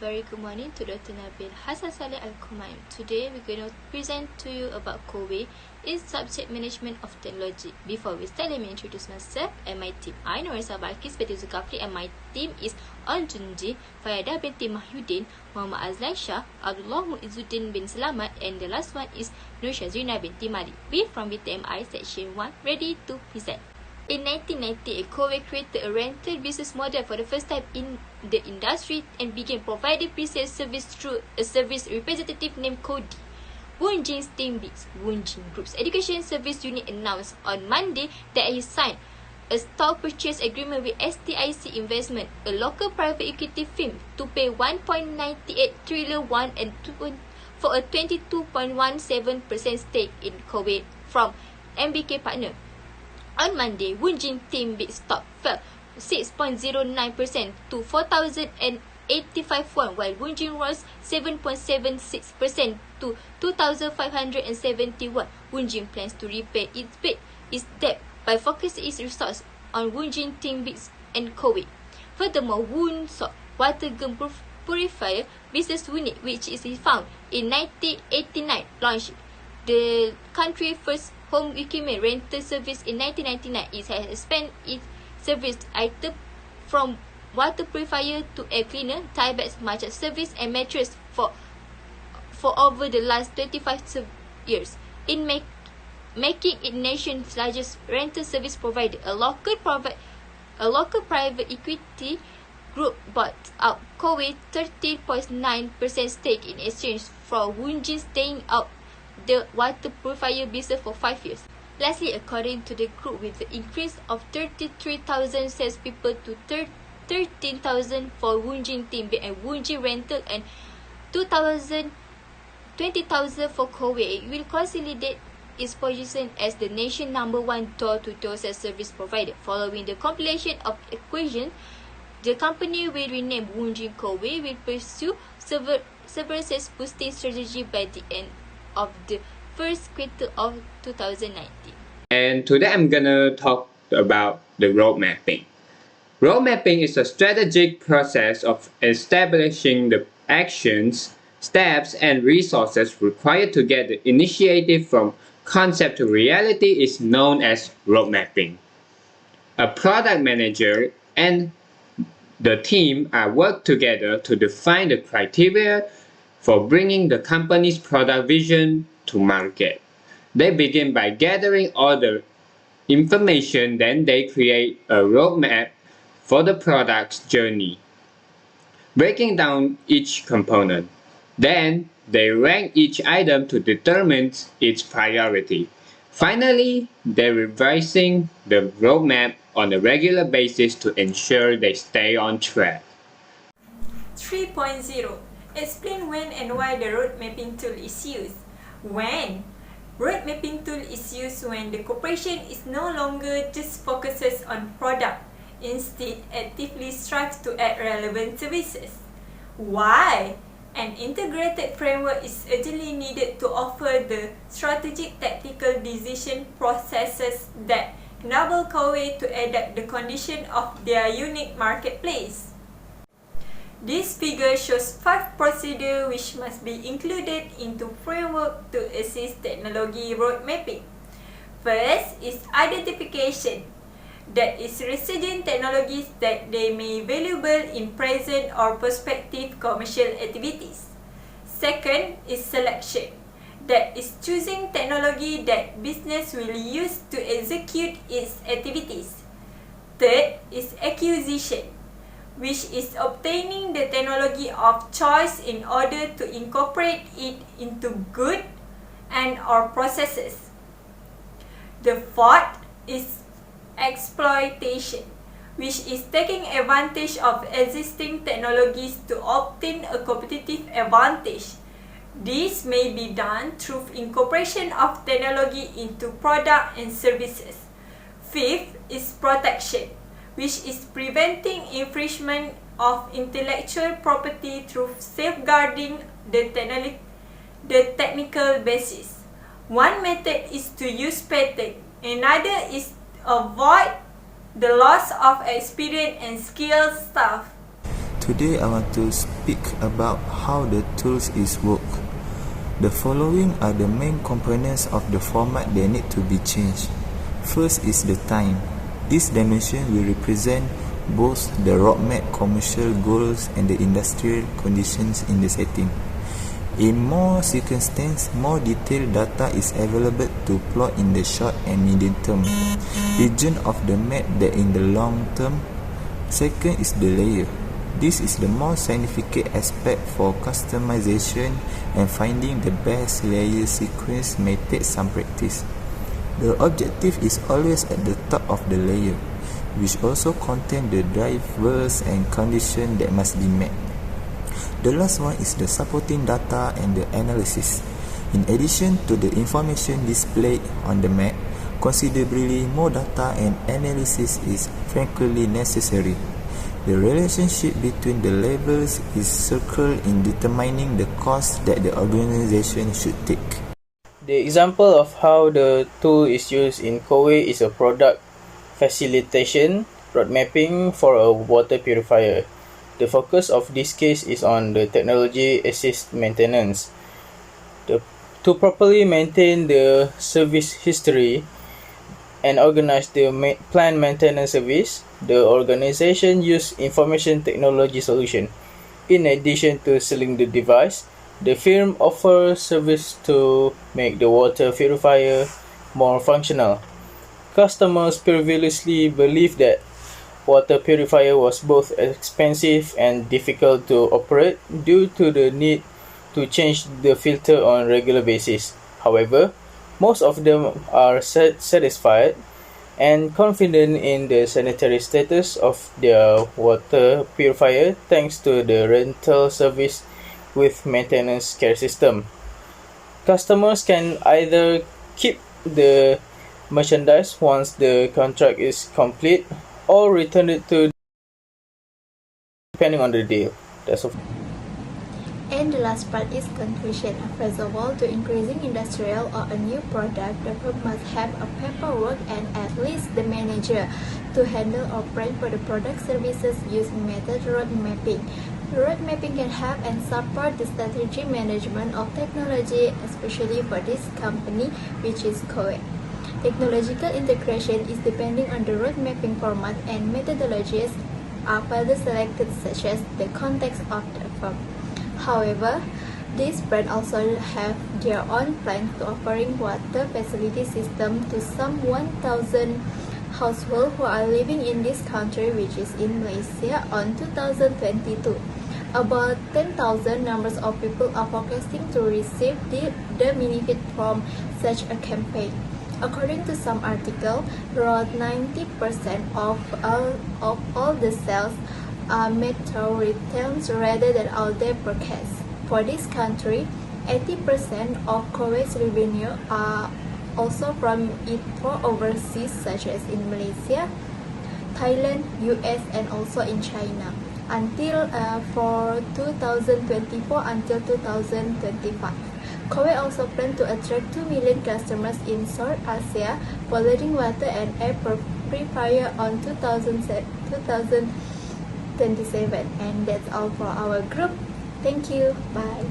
very good morning to Dr. Nabil, Hasan Saleh AL-KUMAIM. Today we're going to present to you about Coway, is subject management of technology. Before we start, let me introduce myself and my team. I know BALQIES, BTMU ZULKAFLI, and my team is Junji, FAYYADHAH binti MAHYUDIN, MOHAMMAD AZLAN SHAH, ABDULLAH MUIZZUDDin bin SELAMAT, and the last one is SHAZRINA binti MALIKE. We from BTMI section 1, ready to present. In 1998, Coway created a rental business model for the first time in the industry and began providing pre-sale service through a service representative named Cody. Woonjin's team leads Woonjin Group's education service unit announced on Monday that he signed a stock purchase agreement with STIC Investment, a local private equity firm, to pay 1.98 trillion won and for a 22.17% stake in Coway from MBK partner. On Monday, Woonjin team bid stock fell 6.09% to 4,085 won, while Woonjin rose 7.76% to 2,570 won. Woonjin plans to repay its debt by focusing its resources on Woonjin team bids and Coway. Furthermore, Woonsock water gun purifier business unit, which is found in 1989, launched the country's first home equipment rental service in 1999. It has expanded its service item from water purifier to air cleaner, tie bags, mattress service, and mattress for over the last 25 years. In making it nation's largest rental service provider, a local private equity group bought out Coway 30.9% stake in exchange for Woonjin staying out the water purifier business for 5 years. Lastly, according to the group, with the increase of 33,000 salespeople to 13,000 for Woonjin team and Woonjin rental and 20,000 for Coway, it will consolidate its position as the nation's #1 door-to-door sales service provider. Following the completion of acquisition, the company will rename Woonjin Coway, will pursue several sales boosting strategy by the end of the first quarter of 2019. And today I'm gonna talk about the road mapping. Road mapping is a strategic process of establishing the actions, steps, and resources required to get the initiative from concept to reality is known as road mapping. A product manager and the team are work together to define the criteria for bringing the company's product vision to market. They begin by gathering all the information, then they create a roadmap for the product's journey, breaking down each component. Then they rank each item to determine its priority. Finally, they're revising the roadmap on a regular basis to ensure they stay on track. 3.0. Explain when and why the road mapping tool is used. When road mapping tool is used when the corporation is no longer just focuses on product, instead actively strives to add relevant services. Why an integrated framework is urgently needed to offer the strategic tactical decision processes that enable Coway to adapt the condition of their unique marketplace. This figure shows 5 procedures which must be included into framework to assist technology road mapping. First is identification, that is researching technologies that they may be valuable in present or prospective commercial activities. Second is selection, that is choosing technology that business will use to execute its activities. Third is acquisition, which is obtaining the technology of choice in order to incorporate it into goods and or processes. The fourth is exploitation, which is taking advantage of existing technologies to obtain a competitive advantage. This may be done through incorporation of technology into product and services. Fifth is protection, which is preventing infringement of intellectual property through safeguarding the technical basis. One method is to use patent, another is to avoid the loss of experienced and skilled staff. Today I want to speak about how the tools is work. The following are the main components of the format that need to be changed. First is the time. This dimension will represent both the roadmap commercial goals and the industrial conditions in the setting. In more circumstances, more detailed data is available to plot in the short and medium term region of the map that in the long term. Second is the layer. This is the more significant aspect for customization, and finding the best layer sequence may take some practice. The objective is always at the top of the layer, which also contains the drivers and conditions that must be met. The last one is the supporting data and the analysis. In addition to the information displayed on the map, considerably more data and analysis is frequently necessary. The relationship between the levels is circled in determining the cost that the organization should take. The example of how the tool is used in Coway is a product facilitation road mapping for a water purifier. The focus of this case is on the technology assist maintenance. To properly maintain the service history and organize the planned maintenance service, the organization used information technology solution. In addition to selling the device, the firm offers service to make the water purifier more functional. Customers previously believed that water purifier was both expensive and difficult to operate due to the need to change the filter on a regular basis. However, most of them are satisfied and confident in the sanitary status of their water purifier thanks to the rental service with maintenance care system. Customers can either keep the merchandise once the contract is complete or return it to depending on the deal. That's all. And the last part is conclusion. First of all, to increasing industrial or a new product, the firm must have a paperwork and at least the manager to handle or plan for the product services using method road mapping. Road mapping can help and support the strategy management of technology, especially for this company, which is Coway. Technological integration is depending on the road mapping format and methodologies are further selected, such as the context of the firm. However, these brands also have their own plans to offering water facility system to some 1,000 households who are living in this country, which is in Malaysia, on 2022. About 10,000 numbers of people are forecasting to receive the benefit from such a campaign. According to some article, around 90% of all the sales are made through returns rather than out-there broadcasts. For this country, 80% of Coway's revenue are also from it for overseas, such as in Malaysia, Thailand, US, and also in China. Until for 2024 until 2025. Coway also plans to attract 2 million customers in South Asia for leading water and air purifier on 2027. And that's all for our group. Thank you. Bye.